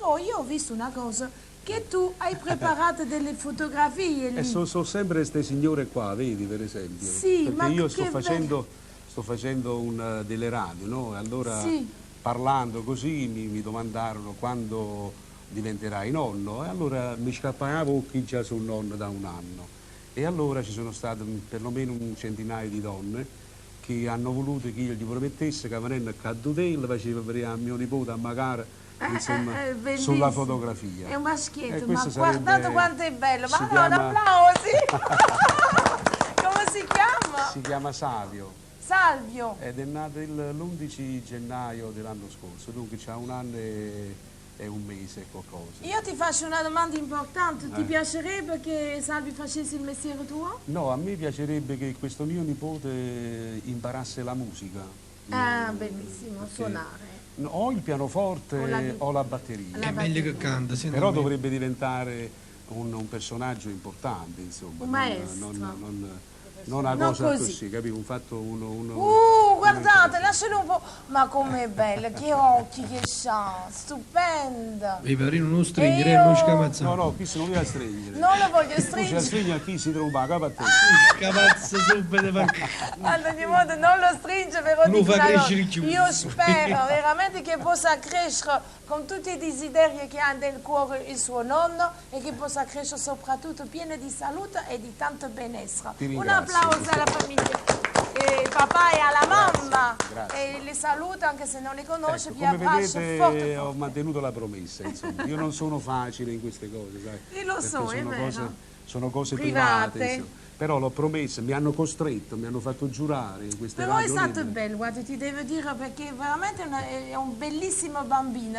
poi io ho visto una cosa, che tu hai preparato delle fotografie lì. E sono sempre queste signore qua, vedi, per esempio. Sì, perché ma io che sto facendo delle radio, no? E allora Sì. parlando così mi domandarono quando diventerai nonno, e allora mi scappavo chi già sono nonno da un anno. E allora ci sono state perlomeno un centinaio di donne che hanno voluto che io gli promettesse che venendo a Cadutella faceva vedere a mio nipote a magari insomma, bellissimo. sulla fotografia. È un maschietto, ma questo guardate sarebbe- quanto è bello. si Ma no, chiama- applausi! Come si chiama? Si chiama Savio Salvio. ed è nato l'11 gennaio dell'anno scorso, dunque c'ha un anno e un mese e qualcosa. Io ti faccio una domanda importante. Ti piacerebbe che Salvi facesse il mestiere tuo? No, a me piacerebbe che questo mio nipote imparasse la musica. Ah, bellissimo, suonare. O il pianoforte o la batteria. La È meglio che canta, Però dovrebbe diventare un personaggio importante, insomma. Un maestro. Non una Non cosa così. così, capito? Un fatto Guardate, lascialo un po'. Ma com'è bella, che occhi che c'ha, stupenda. I Paperino non stringere, io- non scamazzare. No, qui se non deve stringere. Non lo voglio Tu ci stringere. stringi a chi si tromba a capo a te. Scamazza subito. Ad ogni modo non lo stringe, però Non dico fa una cosa. crescere il chiuso. Io spero veramente che possa crescere con tutti i desideri che ha nel cuore il suo nonno e che possa crescere soprattutto pieno di salute e di tanto benessere. Ti Un ringrazio. applauso alla famiglia. Papà e alla mamma. grazie. E le saluta anche se non le conosce, vi Come abbraccio vedete forte ho forte. mantenuto la promessa, insomma. Io non sono facile in queste cose, sai. Io lo Perché so, è vero. sono cose Private. private, insomma. Però l'ho promesso, mi hanno costretto, mi hanno fatto giurare in queste Però è radio stato libere. bello, guarda, ti devo dire perché veramente è un bellissimo bambino.